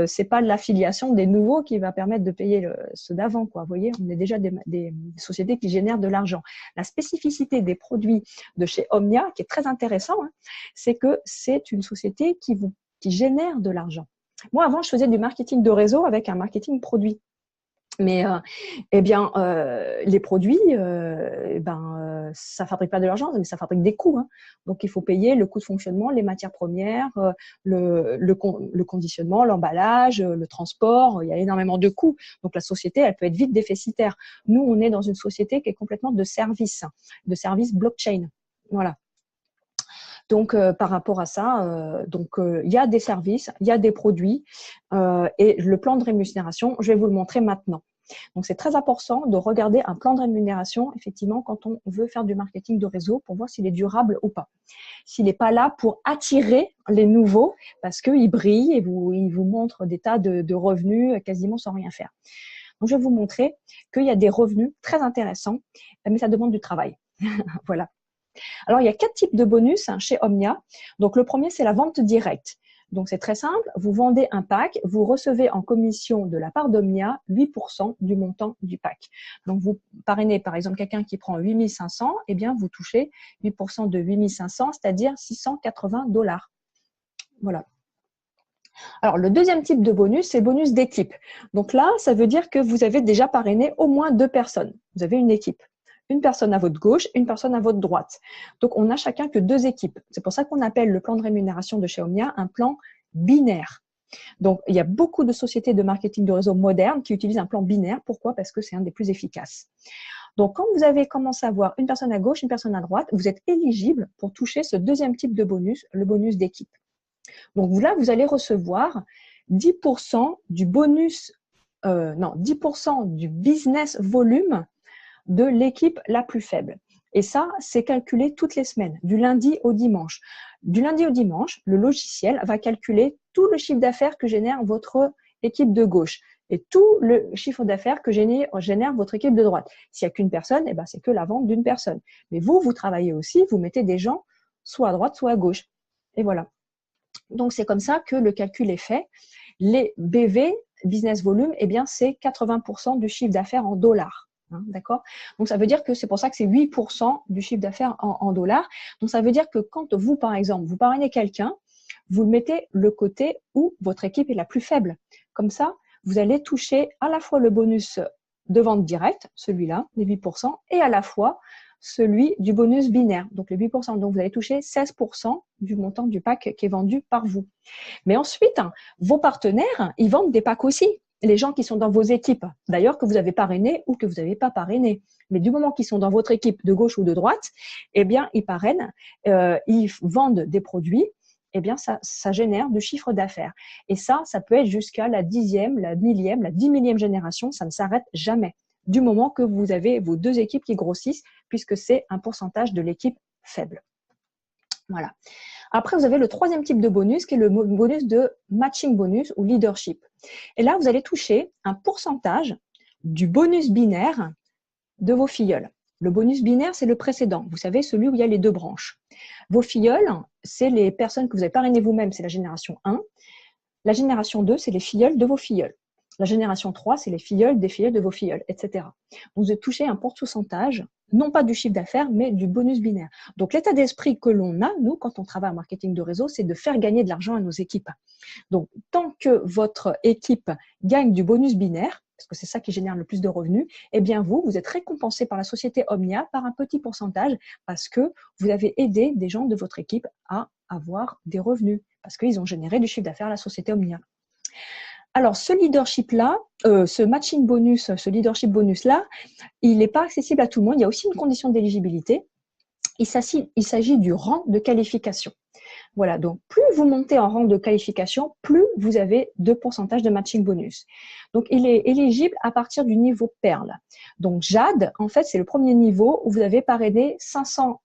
c'est pas l'affiliation des nouveaux qui va permettre de payer ceux d'avant quoi. Vous voyez, on est déjà des sociétés qui génèrent de l'argent. La spécificité des produits de chez Omnia, qui est très intéressant, hein, c'est que c'est une société qui génère de l'argent. Moi, avant, je faisais du marketing de réseau avec un marketing produit. Mais eh bien, les produits, ça fabrique pas de l'argent, mais ça fabrique des coûts. Hein. Donc, il faut payer le coût de fonctionnement, les matières premières, le conditionnement, l'emballage, le transport. Il y a énormément de coûts. Donc, la société, elle peut être vite déficitaire. Nous, on est dans une société qui est complètement de service blockchain. Voilà. Donc, par rapport à ça, il y a des services, il y a des produits et le plan de rémunération, je vais vous le montrer maintenant. Donc, c'est très important de regarder un plan de rémunération, effectivement, quand on veut faire du marketing de réseau pour voir s'il est durable ou pas. S'il n'est pas là pour attirer les nouveaux parce qu'il brille et il vous montre des tas de revenus quasiment sans rien faire. Donc, je vais vous montrer qu'il y a des revenus très intéressants, mais ça demande du travail. Voilà. Alors, il y a 4 types de bonus chez Omnia. Donc, le premier, c'est la vente directe. Donc, c'est très simple. Vous vendez un pack, vous recevez en commission de la part d'Omnia 8% du montant du pack. Donc, vous parrainez, par exemple, quelqu'un qui prend 8500, eh bien, vous touchez 8% de 8500, c'est-à-dire $680. Voilà. Alors, le deuxième type de bonus, c'est bonus d'équipe. Donc là, ça veut dire que vous avez déjà parrainé au moins 2 personnes. Vous avez une équipe. Une personne à votre gauche, une personne à votre droite. Donc, on n'a chacun que 2 équipes. C'est pour ça qu'on appelle le plan de rémunération de chez Omnia un plan binaire. Donc, il y a beaucoup de sociétés de marketing de réseau modernes qui utilisent un plan binaire. Pourquoi? Parce que c'est un des plus efficaces. Donc, quand vous avez commencé à voir une personne à gauche, une personne à droite, vous êtes éligible pour toucher ce deuxième type de bonus, le bonus d'équipe. Donc là, vous allez recevoir 10% du bonus, 10% du business volume de l'équipe la plus faible. Et ça, c'est calculé toutes les semaines, du lundi au dimanche. Du lundi au dimanche, le logiciel va calculer tout le chiffre d'affaires que génère votre équipe de gauche et tout le chiffre d'affaires que génère votre équipe de droite. S'il n'y a qu'une personne, eh ben, c'est que la vente d'une personne. Mais vous travaillez aussi, vous mettez des gens soit à droite, soit à gauche. Et voilà. Donc, c'est comme ça que le calcul est fait. Les BV, business volume, eh bien, c'est 80% du chiffre d'affaires en dollars. Hein, d'accord? Donc, ça veut dire que c'est pour ça que c'est 8% du chiffre d'affaires en dollars. Donc, ça veut dire que quand vous, par exemple, vous parrainez quelqu'un, vous mettez le côté où votre équipe est la plus faible. Comme ça, vous allez toucher à la fois le bonus de vente directe, celui-là, les 8%, et à la fois celui du bonus binaire, donc les 8%. Donc, vous allez toucher 16% du montant du pack qui est vendu par vous. Mais ensuite, vos partenaires, ils vendent des packs aussi. Les gens qui sont dans vos équipes, d'ailleurs, que vous avez parrainé ou que vous n'avez pas parrainé. Mais du moment qu'ils sont dans votre équipe de gauche ou de droite, eh bien, ils parrainent, ils vendent des produits, eh bien, ça génère du chiffre d'affaires. Et ça peut être jusqu'à la 10e, la 1000e, la 10 millième génération, ça ne s'arrête jamais. Du moment que vous avez vos deux équipes qui grossissent, puisque c'est un pourcentage de l'équipe faible. Voilà. Après, vous avez le troisième type de bonus, qui est le bonus de matching bonus ou leadership. Et là, vous allez toucher un pourcentage du bonus binaire de vos filleuls. Le bonus binaire, c'est le précédent. Vous savez, celui où il y a les deux branches. Vos filleuls, c'est les personnes que vous avez parrainées vous-même, c'est la génération 1. La génération 2, c'est les filleuls de vos filleuls. La génération 3, c'est les filleuls des filleuls de vos filleuls, etc. Donc, vous touchez un pourcentage, non pas du chiffre d'affaires, mais du bonus binaire. Donc, l'état d'esprit que l'on a, nous, quand on travaille en marketing de réseau, c'est de faire gagner de l'argent à nos équipes. Donc, tant que votre équipe gagne du bonus binaire, parce que c'est ça qui génère le plus de revenus, eh bien, vous êtes récompensé par la société Omnia par un petit pourcentage parce que vous avez aidé des gens de votre équipe à avoir des revenus, parce qu'ils ont généré du chiffre d'affaires à la société Omnia. Alors, ce leadership-là, ce matching bonus, ce leadership bonus-là, il n'est pas accessible à tout le monde. Il y a aussi une condition d'éligibilité. Il s'agit du rang de qualification. Voilà, donc plus vous montez en rang de qualification, plus vous avez de pourcentage de matching bonus. Donc, il est éligible à partir du niveau Perle. Donc, Jade, en fait, c'est le premier niveau où vous avez parrainé 500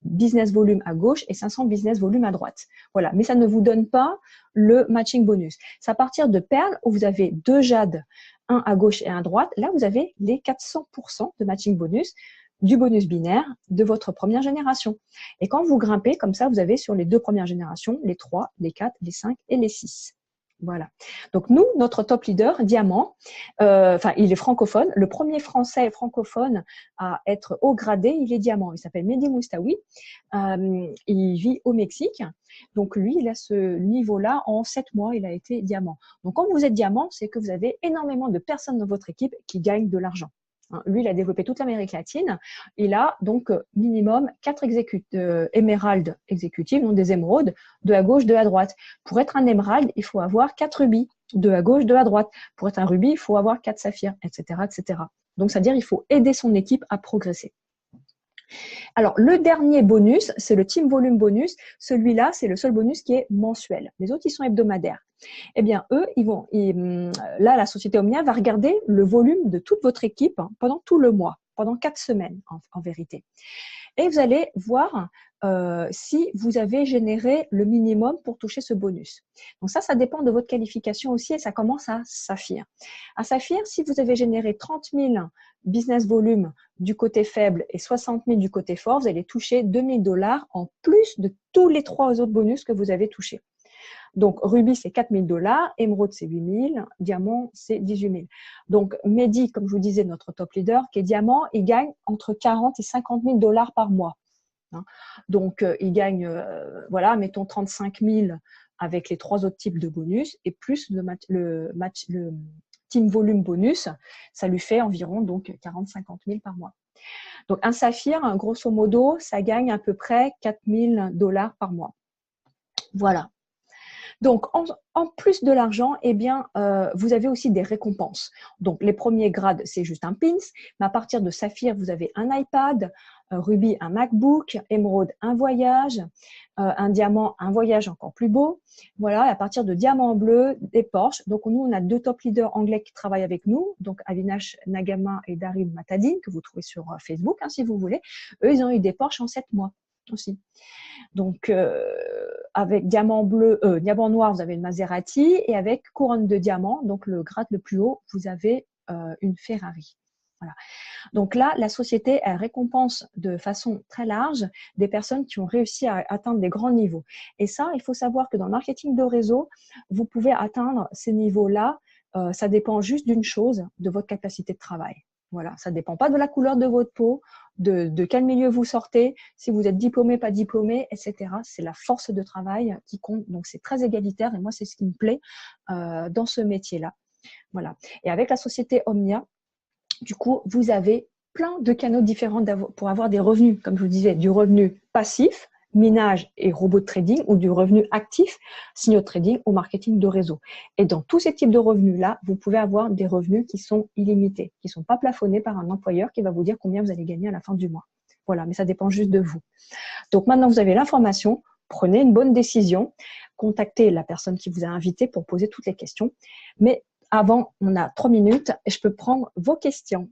business volume à gauche et 500 business volume à droite. Voilà, mais ça ne vous donne pas le matching bonus. C'est à partir de Perle où vous avez 2 Jade, un à gauche et un à droite. Là, vous avez les 400% de matching bonus du bonus binaire de votre première génération. Et quand vous grimpez, comme ça, vous avez sur les 2 premières générations, les 3, les 4, les 5 et les 6. Voilà. Donc nous, notre top leader, Diamant, il est francophone. Le premier Français francophone à être haut gradé, il est Diamant. Il s'appelle Mehdi Moustaoui. Il vit au Mexique. Donc lui, il a ce niveau-là. En 7 mois, il a été Diamant. Donc quand vous êtes Diamant, c'est que vous avez énormément de personnes dans votre équipe qui gagnent de l'argent. Lui, il a développé toute l'Amérique latine. Il a donc minimum 4 émeraudes exécutives, donc des émeraudes, 2 à gauche, 2 à droite. Pour être un émeraude, il faut avoir 4 rubis, 2 à gauche, 2 à droite. Pour être un rubis, il faut avoir 4 saphirs, etc., etc. Donc, c'est-à-dire il faut aider son équipe à progresser. Alors, le dernier bonus, c'est le Team Volume Bonus. Celui-là, c'est le seul bonus qui est mensuel. Les autres, ils sont hebdomadaires. Eh bien, eux, là, la société Omnia va regarder le volume de toute votre équipe pendant tout le mois, pendant 4 semaines en vérité. Et vous allez voir si vous avez généré le minimum pour toucher ce bonus. Donc ça dépend de votre qualification aussi et ça commence à Saphir. À Saphir, si vous avez généré 30 000 business volume du côté faible et 60 000 du côté fort, vous allez toucher 2 000 $ en plus de tous les 3 autres bonus que vous avez touchés. Donc, Ruby, c'est 4 000 $, Émeraude, c'est 8 000, Diamant, c'est 18 000. Donc, Mehdi, comme je vous disais, notre top leader, qui est Diamant, il gagne entre 40 et 50 000 $ par mois. Donc, il gagne, mettons 35 000 avec les 3 autres types de bonus et plus le team volume bonus, ça lui fait environ donc 40-50 000 par mois. Donc, un saphir, grosso modo, ça gagne à peu près 4 000 $ par mois. Voilà. Donc, en plus de l'argent, eh bien, vous avez aussi des récompenses. Donc, les premiers grades, c'est juste un pins. Mais à partir de saphir, vous avez un iPad, rubis, un MacBook, émeraude, un voyage, un diamant, un voyage encore plus beau. Voilà, et à partir de diamant bleu, des Porsche. Donc, nous, on a 2 top leaders anglais qui travaillent avec nous. Donc, Avinash Nagama et Daryl Matadine, que vous trouvez sur Facebook, hein, si vous voulez. Eux, ils ont eu des Porsche en 7 mois aussi. Donc, avec diamant bleu, diamant noir, vous avez une Maserati, et avec couronne de diamant, donc le grade le plus haut, vous avez une Ferrari. Voilà. Donc là, la société, elle récompense de façon très large des personnes qui ont réussi à atteindre des grands niveaux. Et ça, il faut savoir que dans le marketing de réseau, vous pouvez atteindre ces niveaux-là. Ça dépend juste d'une chose, de votre capacité de travail. Voilà, ça ne dépend pas de la couleur de votre peau, de quel milieu vous sortez, si vous êtes diplômé, pas diplômé, etc. C'est la force de travail qui compte. Donc, c'est très égalitaire et moi, c'est ce qui me plaît dans ce métier-là. Voilà. Et avec la société Omnia, du coup, vous avez plein de canaux différents pour avoir des revenus. Comme je vous disais, du revenu passif, minage et robot de trading, ou du revenu actif, signaux de trading ou marketing de réseau. Et dans tous ces types de revenus-là, vous pouvez avoir des revenus qui sont illimités, qui ne sont pas plafonnés par un employeur qui va vous dire combien vous allez gagner à la fin du mois. Voilà, mais ça dépend juste de vous. Donc maintenant, vous avez l'information, prenez une bonne décision, contactez la personne qui vous a invité pour poser toutes les questions. Mais avant, on a 3 minutes et je peux prendre vos questions.